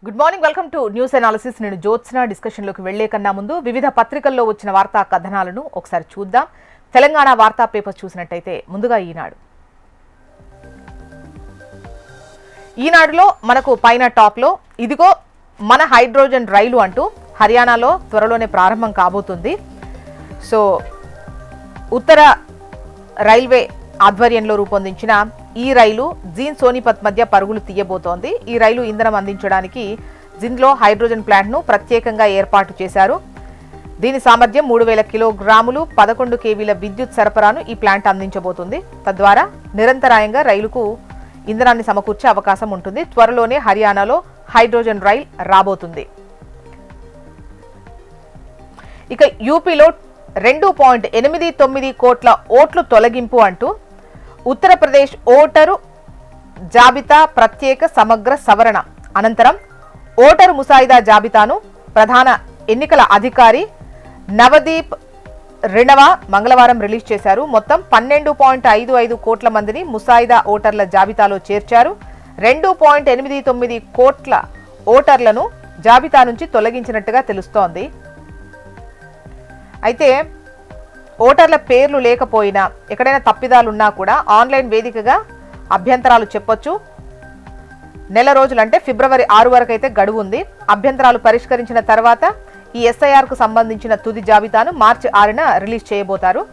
Good morning, welcome to news analysis. నేను జ్యోత్స్న. డిస్కషన్లోకి వెళ్లే కన్నా ముందు వివిధ పత్రికల్లో వచ్చిన వార్తా కథనాలను ఒకసారి చూద్దాం. తెలంగాణ వార్తా పేపర్ చూసినట్టయితే ముందుగా ఈనాడులో మనకు పైన టాప్లో ఇదిగో మన హైడ్రోజన్ రైలు అంటూ హర్యానాలో త్వరలోనే ప్రారంభం కాబోతుంది. సో ఉత్తర రైల్వే ఆధ్వర్యంలో రూపొందించిన ఈ రైలు జీన్ సోనిపత్ మధ్య పరుగులు తీయబోతోంది. ఈ రైలు ఇంధనం అందించడానికి జిన్లో హైడ్రోజన్ ప్లాంట్ను ప్రత్యేకంగా ఏర్పాటు చేశారు. దీని సామర్థ్యం 3000 కిలోగ్రాములు 11 కేవీల విద్యుత్ సరఫరాను ఈ ప్లాంట్ అందించబోతుంది. తద్వారా నిరంతరాయంగా రైలుకు ఇంధనాన్ని సమకూర్చే అవకాశం ఉంటుంది. త్వరలోనే హర్యానాలో హైడ్రోజన్ రైల్ రాబోతుంది. ఇక యూపీలో 2.89 కోట్ల ఓట్లు తొలగింపు అంటూ ఉత్తరప్రదేశ్ ఓటరు జాబితా ప్రత్యేక సమగ్ర సవరణ అనంతరం ఓటరు ముసాయిదా జాబితాను ప్రధాన ఎన్నికల అధికారి నవదీప్ రిణవా మంగళవారం రిలీజ్ చేశారు. మొత్తం 12.55 కోట్ల మందిని ముసాయిదా ఓటర్ల జాబితాలో చేర్చారు. 2.89 కోట్ల ఓటర్లను జాబితా నుంచి తొలగించినట్టుగా తెలుస్తోంది. అయితే ఓటర్ల పేర్లు లేకపోయినా ఎక్కడైనా తప్పిదాలున్నా కూడా ఆన్లైన్ వేదికగా అభ్యంతరాలు చెప్పొచ్చు. నెల రోజులు అంటే ఫిబ్రవరి 6 వరకు అయితే గడువు ఉంది. అభ్యంతరాలు పరిష్కరించిన తర్వాత ఈ ఎస్ఐఆర్కు సంబంధించిన తుది జాబితాను మార్చి 6న రిలీజ్ చేయబోతారు.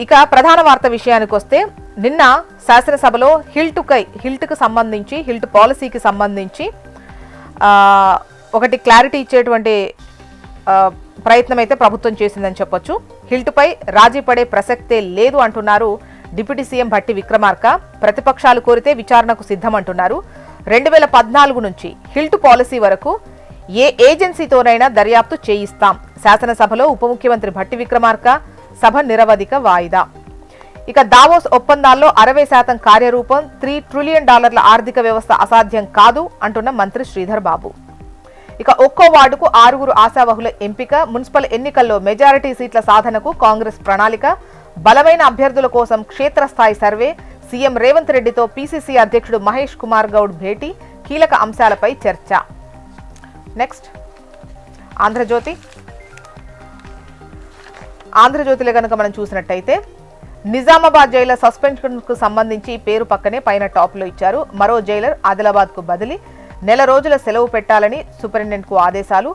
ఇక ప్రధాన వార్త విషయానికి వస్తే నిన్న శాసనసభలో హిల్ట్కు సంబంధించి హిల్ట్ పాలసీకి సంబంధించి ఒకటి క్లారిటీ ఇచ్చేటువంటి ప్రయత్నం అయితే ప్రభుత్వం చేసిందని చెప్పొచ్చు. హిల్ట్పై రాజీ పడే ప్రసక్తే లేదు అంటున్నారు డిప్యూటీ సీఎం భట్టి విక్రమార్క. ప్రతిపక్షాలు కోరితే విచారణకు సిద్ధమంటున్నారు. 2014 నుంచి హిల్ట్ పాలసీ వరకు ఏ ఏజెన్సీతోనైనా దర్యాప్తు చేయిస్తాం. శాసనసభలో ఉప ముఖ్యమంత్రి భట్టి విక్రమార్క. సభ నిరవధిక వాయిదా. ఇక దావోస్ ఒప్పందాల్లో 60% కార్యరూపం. $3 ట్రిలియన్ ఆర్థిక వ్యవస్థ అసాధ్యం కాదు అంటున్న మంత్రి శ్రీధర్ బాబు. ఇక ఒక్కో వార్డుకు 6 ఆశావహుల ఎంపిక. మున్సిపల్ ఎన్నికల్లో మెజారిటీ సీట్ల సాధనకు కాంగ్రెస్ ప్రణాళిక. బలమైన అభ్యర్థుల కోసం క్షేత్రస్థాయి సర్వే. సీఎం రేవంత్ రెడ్డితో పీసీసీ అధ్యక్షుడు మహేష్ కుమార్ గౌడ్ భేటీ. కీలక అంశాలపై చర్చ. నెక్స్ట్ ఆంధ్రజ్యోతిలో కనుక మనం చూసినట్టయితే నిజామాబాద్ జైలర్ సస్పెన్షన్కు సంబంధించి పేరు పక్కనే పైన టాప్లో ఇచ్చారు. మరో జైలర్ ఆదిలాబాద్కు బదిలీ. నెల రోజుల సెలవు పెట్టాలని సూపరింటెండెంట్కు ఆదేశాలు.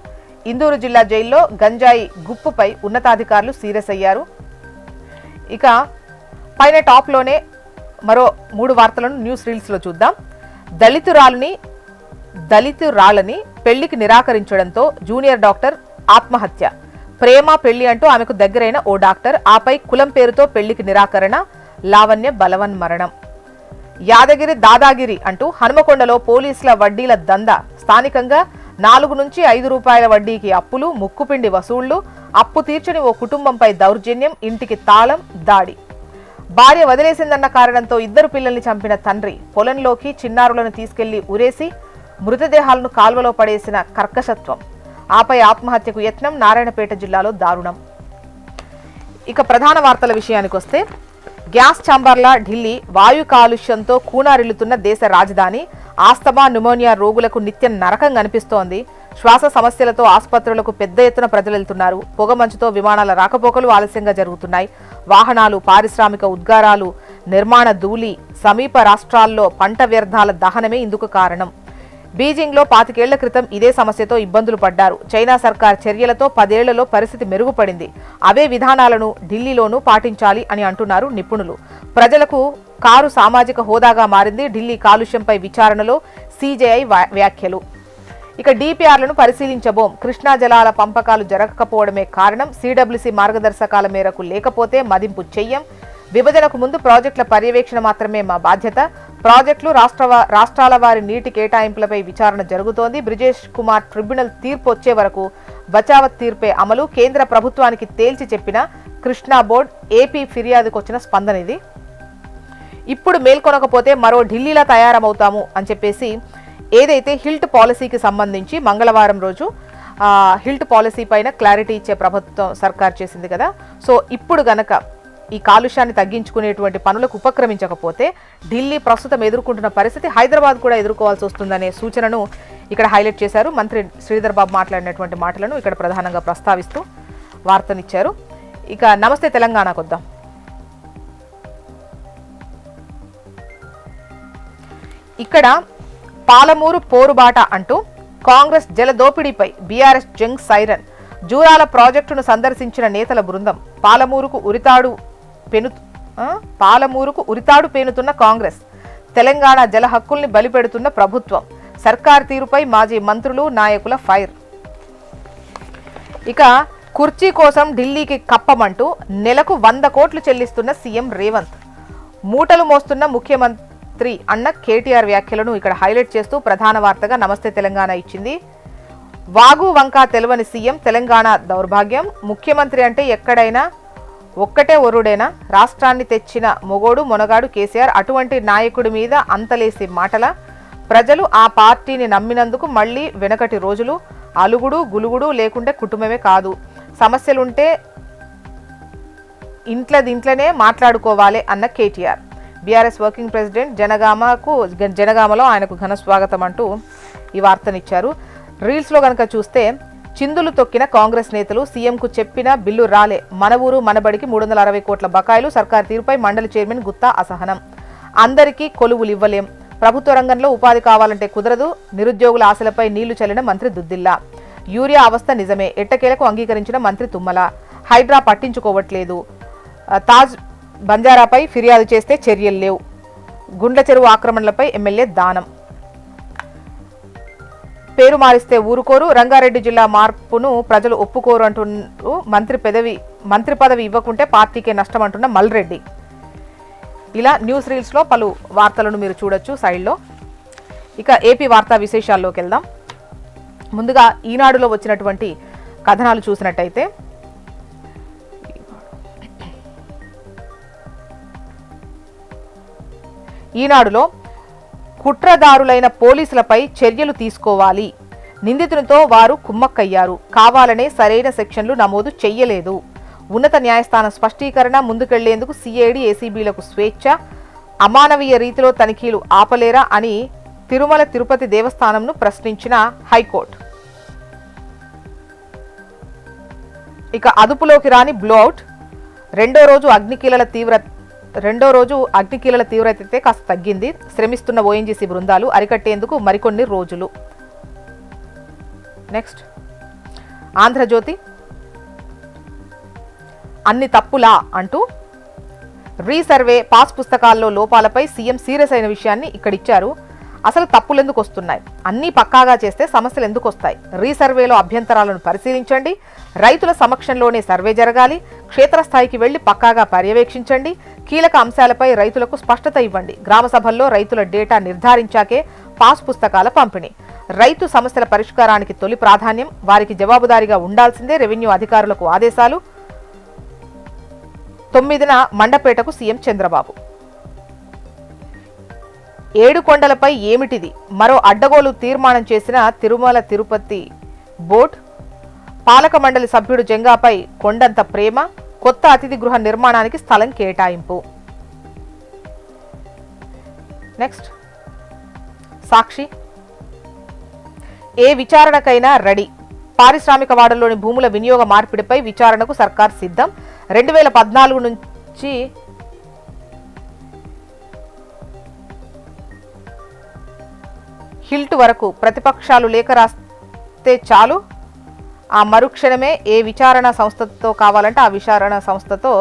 ఇందూరు జిల్లా జైల్లో గంజాయి గుప్పుపై ఉన్నతాధికారులు సీరియస్ అయ్యారు. ఇక పైన టాప్లోనే మరో 3 వార్తలను న్యూస్ రీల్స్లో చూద్దాం. దళితురాలని పెళ్లికి నిరాకరించడంతో జూనియర్ డాక్టర్ ఆత్మహత్య. ప్రేమ పెళ్లి అంటూ ఆమెకు దగ్గరైన ఓ డాక్టర్. ఆపై కులం పేరుతో పెళ్లికి నిరాకరణ. లావణ్య బలవన్ మరణం. యాదగిరి దాదాగిరి అంటూ హనుమకొండలో పోలీసుల వడ్డీల దందా. స్థానికంగా 4 నుంచి 5 రూపాయల వడ్డీకి అప్పులు, ముక్కుపిండి వసూళ్లు. అప్పు తీర్చని ఓ కుటుంబంపై దౌర్జన్యం. ఇంటికి తాళం, దాడి. భార్య వదిలేసిందన్న కారణంతో 2 పిల్లల్ని చంపిన తండ్రి. పొలంలోకి చిన్నారులను తీసుకెళ్లి ఉరేసి మృతదేహాలను కాల్వలో పడేసిన కర్కశత్వం. ఆపై ఆత్మహత్యకు యత్నం. నారాయణపేట జిల్లాలో దారుణం. ఇక ప్రధాన వార్తల విషయానికి వస్తే గ్యాస్ ఛాంబర్ల ఢిల్లీ. వాయు కాలుష్యంతో కూనారిల్లుతున్న దేశ రాజధాని. ఆస్తమా, న్యూమోనియా రోగులకు నిత్యం నరకం కనిపిస్తోంది. శ్వాస సమస్యలతో ఆసుపత్రులకు పెద్ద ఎత్తున ప్రజలు వెళ్తున్నారు. పొగమంచుతో విమానాల రాకపోకలు ఆలస్యంగా జరుగుతున్నాయి. వాహనాలు, పారిశ్రామిక ఉద్గారాలు, నిర్మాణ ధూళి. సమీప రాష్ట్రాల్లో పంట వ్యర్థాల దహనమే ఇందుకు కారణం. బీజింగ్లో 25 ఏళ్ల క్రితం ఇదే సమస్యతో ఇబ్బందులు పడ్డారు. చైనా సర్కార్ చర్యలతో 10 ఏళ్లలో పరిస్థితి మెరుగుపడింది. అవే విధానాలను ఢిల్లీలోనూ పాటించాలి అని అంటున్నారు నిపుణులు. ప్రజలకు కారు సామాజిక హోదాగా మారింది. ఢిల్లీ కాలుష్యంపై విచారణలో సీజేఐ వ్యాఖ్యలు. ఇక డిపిఆర్లను పరిశీలించబోం. కృష్ణా జలాల పంపకాలు జరగకపోవడమే కారణం. సిడబ్ల్యూసీ మార్గదర్శకాల మేరకు లేకపోతే మదింపు చెయ్యం. విభజనకు ముందు ప్రాజెక్టుల పర్యవేక్షణ మాత్రమే మా బాధ్యత. ప్రాజెక్టులు రాష్ట్రాల వారి నీటి కేటాయింపులపై విచారణ జరుగుతోంది. బ్రిజేష్ కుమార్ ట్రిబ్యునల్ తీర్పు వచ్చే వరకు బచావత్ తీర్పే అమలు. కేంద్ర ప్రభుత్వానికి తేల్చి చెప్పిన కృష్ణా బోర్డు. ఏపీ ఫిర్యాదుకు వచ్చిన స్పందన ఇది. ఇప్పుడు మేల్కొనకపోతే మరో ఢిల్లీలా తయారమవుతాము అని చెప్పేసి ఏదైతే హిల్ట్ పాలసీకి సంబంధించి మంగళవారం రోజు హిల్ట్ పాలసీ పైన క్లారిటీ ఇచ్చే ప్రభుత్వం సర్కార్ చేసింది కదా. సో ఇప్పుడు గనక ఈ కాలుష్యాన్ని తగ్గించుకునేటువంటి పనులకు ఉపక్రమించకపోతే ఢిల్లీ ప్రస్తుతం ఎదుర్కొంటున్న పరిస్థితి హైదరాబాద్ కూడా ఎదుర్కోవాల్సి వస్తుందనే సూచనను ఇక్కడ హైలైట్ చేశారు. మంత్రి శ్రీధర్ బాబు మాట్లాడినటువంటి మాటలను ఇక్కడ ప్రధానంగా ప్రస్తావిస్తూ వార్తనిచ్చారు. ఇక నమస్తే తెలంగాణకు వద్దాం. ఇక్కడ పాలమూరు పోరుబాట అంటూ కాంగ్రెస్ జలదోపిడీపై బీఆర్ఎస్ జంగ్ సైరన్. జూరాల ప్రాజెక్టును సందర్శించిన నేతల బృందం. పాలమూరుకు ఉరితాడు పేనుతున్న కాంగ్రెస్. తెలంగాణ జల హక్కుల్ని బలిపెడుతున్న ప్రభుత్వం. సర్కార్ తీరుపై మాజీ మంత్రులు నాయకుల ఫైర్. ఇక కుర్చీ కోసం ఢిల్లీకి కప్పమంటూ నెలకు 100 కోట్లు చెల్లిస్తున్న సీఎం రేవంత్. మూటలు మోస్తున్న ముఖ్యమంత్రి అన్న కేటీఆర్ వ్యాఖ్యలను ఇక్కడ హైలైట్ చేస్తూ ప్రధాన వార్తగా నమస్తే తెలంగాణ ఇచ్చింది. వాగు వంక తెలవని సీఎం, తెలంగాణ దౌర్భాగ్యం. ముఖ్యమంత్రి అంటే ఎక్కడైనా ఒక్కటే ఒరుడేనా? రాష్ట్రాన్ని తెచ్చిన మొగోడు మొనగాడు కేసీఆర్. అటువంటి నాయకుడి మీద అంతలేసి మాటల. ప్రజలు ఆ పార్టీని నమ్మినందుకు మళ్ళీ వెనకటి రోజులు. అలుగుడు గులుగుడు లేకుంటే కుటుంబమే కాదు. సమస్యలుంటే ఇంట్లోనే మాట్లాడుకోవాలి అన్న కేటీఆర్. బీఆర్ఎస్ వర్కింగ్ ప్రెసిడెంట్ జనగామలో ఆయనకు ఘన స్వాగతం అంటూ ఈ వార్తనిచ్చారు. రీల్స్లో కనుక చూస్తే చిందులు తొక్కిన కాంగ్రెస్ నేతలు. సీఎంకు చెప్పిన బిల్లు రాలే. మన ఊరు మనబడికి 360 కోట్ల బకాయిలు. సర్కార్ తీరుపై మండలి చైర్మన్ గుత్తా అసహనం. అందరికీ కొలువులు ఇవ్వలేం. ప్రభుత్వ రంగంలో ఉపాధి కావాలంటే కుదరదు. నిరుద్యోగుల ఆశలపై నీళ్లు చల్లిన మంత్రి దుద్దిల్లా. యూరియా అవస్థ నిజమే. ఎట్టకేలకు అంగీకరించిన మంత్రి తుమ్మల. హైడ్రా పట్టించుకోవట్లేదు. తాజ్ బంజారాపై ఫిర్యాదు చేస్తే చర్యలు లేవు. గుండ్ల చెరువు ఆక్రమణలపై ఎమ్మెల్యే దానం. పేరు మారిస్తే ఊరుకోరు. రంగారెడ్డి జిల్లా మార్పును ప్రజలు ఒప్పుకోరు అంటున్నారు. మంత్రి పదవి ఇవ్వకుంటే పార్టీకే నష్టం అంటున్న మల్రెడ్డి. ఇలా న్యూస్ రీల్స్లో పలు వార్తలను మీరు చూడొచ్చు సైడ్లో. ఇక ఏపీ వార్తా విశేషాల్లోకి వెళ్దాం. ముందుగా ఈనాడులో వచ్చినటువంటి కథనాలు చూసినట్టయితే ఈనాడులో కుట్రదారులైన పోలీసులపై చర్యలు తీసుకోవాలి. నిందితునితో వారు కుమ్మక్కయ్యారు. కావాలనే సరైన సెక్షన్లు నమోదు చెయ్యలేదు. ఉన్నత న్యాయస్థానం స్పష్టీకరణ. ముందుకెళ్లేందుకు సిఐడి ఏసీబీలకు స్వేచ్ఛ. అమానవీయ రీతిలో తనిఖీలు ఆపలేరా అని తిరుమల తిరుపతి దేవస్థానంను ప్రశ్నించిన హైకోర్టు. ఇక అదుపులోకి రాని బ్లోఅవుట్. రెండో రోజు అగ్నికీలల తీవ్రత కాస్త తగ్గింది. శ్రమిస్తున్న ఓఎన్జీసీ బృందాలు. అరికట్టేందుకు మరికొన్ని రోజులు. నెక్స్ట్ ఆంధ్రజ్యోతి. అన్ని తప్పులా అంటూ రీసర్వే పాస్ పుస్తకాల్లో లోపాలపై సీఎం సీరియస్ అయిన విషయాన్ని ఇక్కడిచ్చారు. అసలు తప్పులు ఎందుకు వస్తున్నాయి? అన్నీ పక్కాగా చేస్తే సమస్యలు ఎందుకు వస్తాయి? రీసర్వేలో అభ్యంతరాలను పరిశీలించండి. రైతుల సమక్షంలోనే సర్వే జరగాలి. క్షేత్రస్థాయికి వెళ్లి పక్కాగా పర్యవేక్షించండి. కీలక అంశాలపై రైతులకు స్పష్టత ఇవ్వండి. గ్రామ సభల్లో రైతుల డేటా నిర్ధారించాకే పాస్ పుస్తకాల పంపిణీ. రైతు సమస్యల పరిష్కారానికి తొలి ప్రాధాన్యం. వారికి జవాబుదారీగా ఉండాల్సిందే. రెవెన్యూ అధికారులకు ఆదేశాలు. 9న మండపేటకు సీఎం చంద్రబాబు. 7 కొండలపై ఏమిటిది? మరో అడ్డగోలు తీర్మానం చేసిన తిరుమల తిరుపతి బోర్డు. పాలక మండలి సభ్యుడు జంగాపై కొండంత ప్రేమ. కొత్త అతిథి గృహ నిర్మాణానికి స్థలం కేటాయింపు. నెక్స్ట్ సాక్షి. ఏ విచారణకైనా రెడీ. పారిశ్రామిక వాడల్లోని భూముల వినియోగ మార్పిడిపై విచారణకు సర్కార్ సిద్ధం. 2014 నుంచి హిల్ట్ వరకు ప్రతిపక్షాలు లేఖ రాస్తే చాలు. ఆ మరుక్షణమే ఏ విచారణ సంస్థతో కావాలంటే ఆ విచారణ సంస్థతో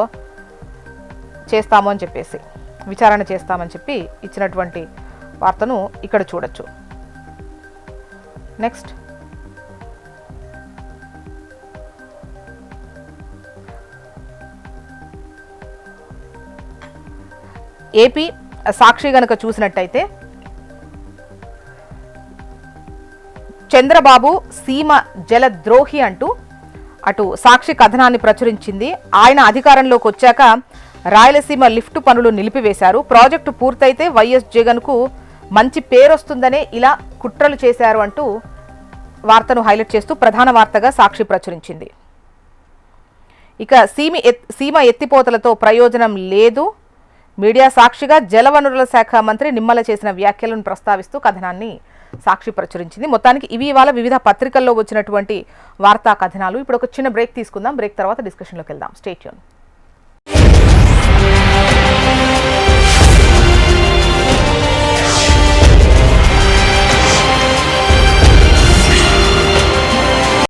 విచారణ చేస్తామని చెప్పి ఇచ్చినటువంటి వార్తను ఇక్కడ చూడొచ్చు. నెక్స్ట్ ఏపీ సాక్షి గనక చూసినట్టయితే చంద్రబాబు సీమ జలద్రోహి అంటూ అటు సాక్షి కథనాన్ని ప్రచురించింది. ఆయన అధికారంలోకి వచ్చాక రాయలసీమ లిఫ్ట్ పనులు నిలిపివేశారు. ప్రాజెక్టు పూర్తయితే వైఎస్ జగన్కు మంచి పేరొస్తుందనే ఇలా కుట్రలు చేశారు అంటూ వార్తను హైలైట్ చేస్తూ ప్రధాన వార్తగా సాక్షి ప్రచురించింది. ఇక సీమ ఎత్తిపోతలతో ప్రయోజనం లేదు. మీడియా సాక్షిగా జలవనరుల శాఖ మంత్రి నిమ్మల చేసిన వ్యాఖ్యలను ప్రస్తావిస్తూ కథనాన్ని సాక్షి ప్రచురించింది. మొత్తానికి ఇవి ఇవాళ వివిధ పత్రికల్లో వచ్చినటువంటి వార్తా కథనాలు. ఇప్పుడు ఒక చిన్న బ్రేక్ తీసుకుందాం. బ్రేక్ తర్వాత డిస్కషన్లోకి వెళ్దాం. Stay tune.